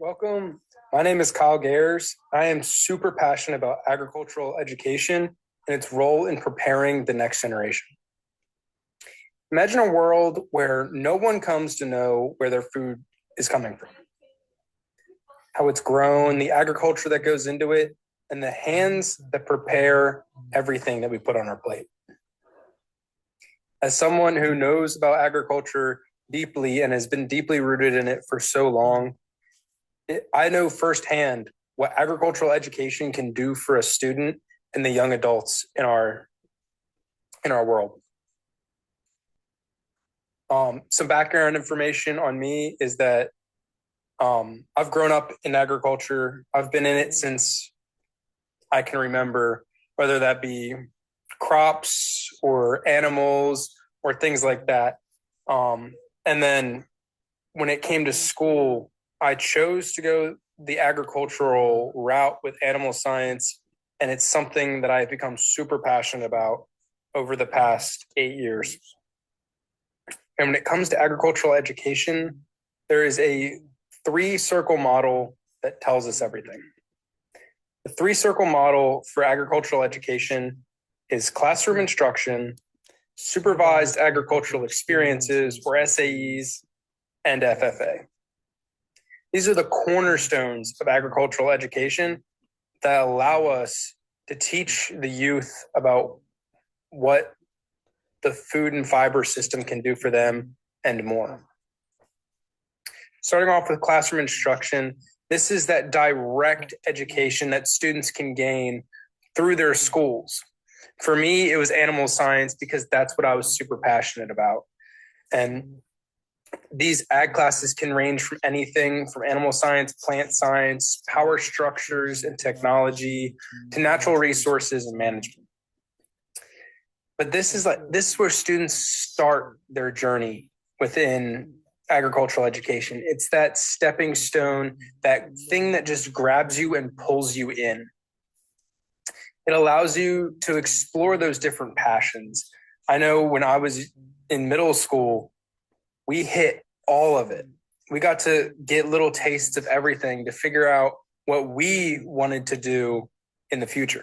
Welcome. My name is Kyle Gayers. I am super passionate about agricultural education and its role in preparing the next generation. Imagine a world where no one comes to know where their food is coming from, how it's grown, the agriculture that goes into it, and the hands that prepare everything that we put on our plate. As someone who knows about agriculture deeply and has been deeply rooted in it for so long, I know firsthand what agricultural education can do for a student and the young adults in our world. Some background information on me is that I've grown up in agriculture. I've been in it since I can remember, whether that be crops or animals or things like that. And then when it came to school, I chose to go the agricultural route with animal science, and it's something that I've become super passionate about over the past 8 years. And when it comes to agricultural education, there is a 3-circle model that tells us everything. The 3-circle model for agricultural education is classroom instruction, supervised agricultural experiences, or SAEs, and FFA. These are the cornerstones of agricultural education that allow us to teach the youth about what the food and fiber system can do for them and more. Starting off with classroom instruction, this is that direct education that students can gain through their schools. For me, it was animal science because that's what I was super passionate about. And these ag classes can range from anything from animal science, plant science, power structures and technology, to natural resources and management. But this is where students start their journey within agricultural education. It's that stepping stone, that thing that just grabs you and pulls you in. It allows you to explore those different passions. I know when I was in middle school, we hit all of it. We got to get little tastes of everything to figure out what we wanted to do in the future.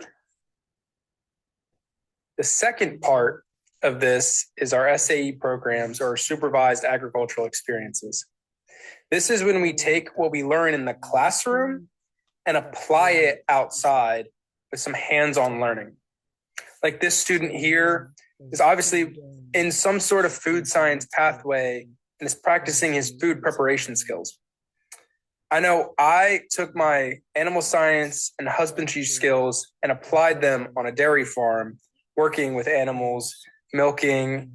The second part of this is our SAE programs, or supervised agricultural experiences. This is when we take what we learn in the classroom and apply it outside with some hands-on learning. Like this student here is obviously in some sort of food science pathway and is practicing his food preparation skills. I know I took my animal science and husbandry skills and applied them on a dairy farm, working with animals, milking,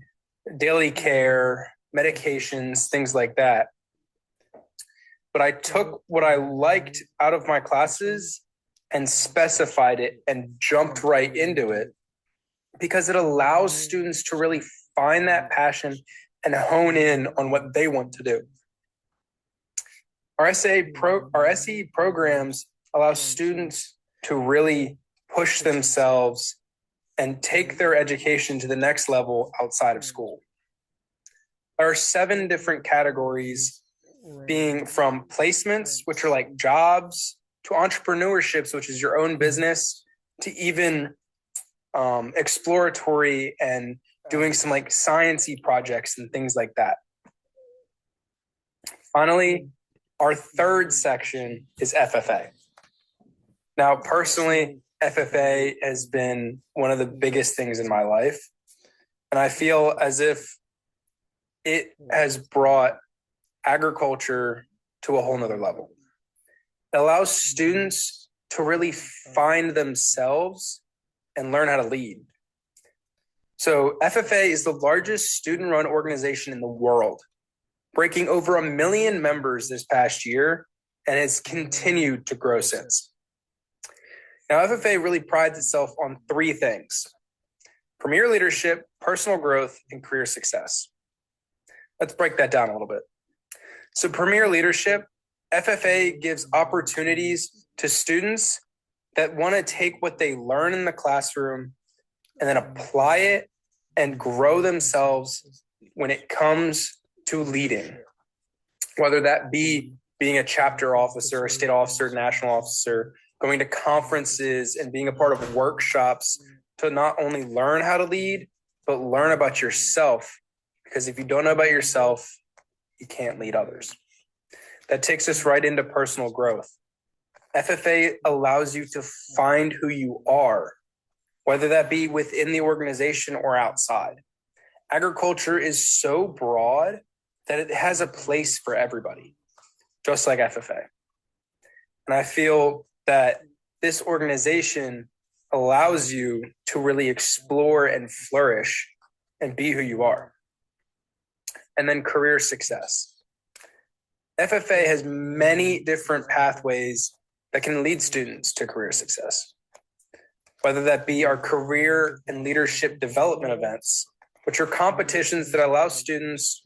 daily care, medications, things like that. But I took what I liked out of my classes and specified it and jumped right into it because it allows students to really find that passion and hone in on what they want to do. Our SE programs allow students to really push themselves and take their education to the next level outside of school. There are 7 different categories, being from placements, which are like jobs, to entrepreneurships, which is your own business, to even exploratory and doing some like sciencey projects and things like that. Finally, our third section is FFA. Now, personally, FFA has been one of the biggest things in my life. And I feel as if it has brought agriculture to a whole nother level. It allows students to really find themselves and learn how to lead. So FFA is the largest student-run organization in the world, breaking over 1 million members this past year, and it's continued to grow since. Now, FFA really prides itself on 3 things: premier leadership, personal growth, and career success. Let's break that down a little bit. So premier leadership, FFA gives opportunities to students that want to take what they learn in the classroom and then apply it and grow themselves when it comes to leading, whether that be being a chapter officer, a state officer, national officer, going to conferences and being a part of workshops to not only learn how to lead, but learn about yourself. Because if you don't know about yourself, you can't lead others. That takes us right into personal growth. FFA allows you to find who you are, whether that be within the organization or outside. Agriculture is so broad that it has a place for everybody, just like FFA. And I feel that this organization allows you to really explore and flourish and be who you are. And then career success. FFA has many different pathways that can lead students to career success, whether that be our career and leadership development events, which are competitions that allow students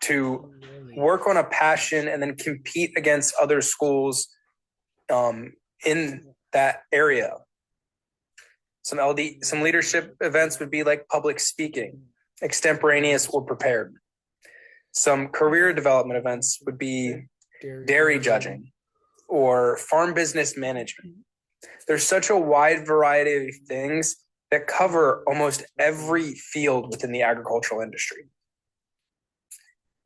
to work on a passion and then compete against other schools in that area. Some leadership events would be like public speaking, extemporaneous or prepared. Some career development events would be dairy judging or farm business management. There's such a wide variety of things that cover almost every field within the agricultural industry.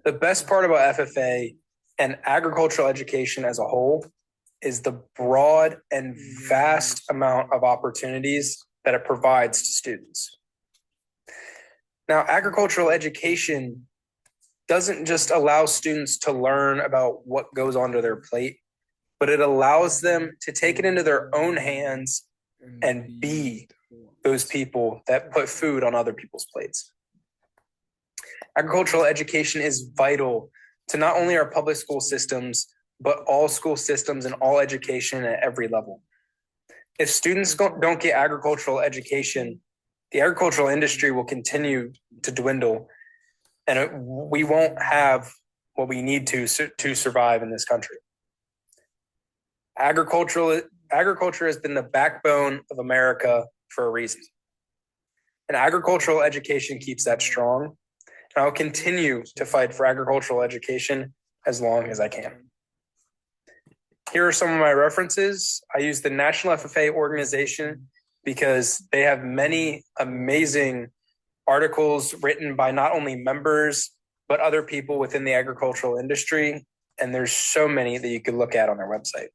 The best part about FFA and agricultural education as a whole is the broad and vast amount of opportunities that it provides to students. Now, agricultural education doesn't just allow students to learn about what goes onto their plate, but it allows them to take it into their own hands and be those people that put food on other people's plates. Agricultural education is vital to not only our public school systems, but all school systems and all education at every level. If students don't get agricultural education, the agricultural industry will continue to dwindle, and we won't have what we need to survive in this country. Agriculture has been the backbone of America for a reason. And agricultural education keeps that strong. And I'll continue to fight for agricultural education as long as I can. Here are some of my references. I use the National FFA organization because they have many amazing articles written by not only members, but other people within the agricultural industry. And there's so many that you could look at on their website.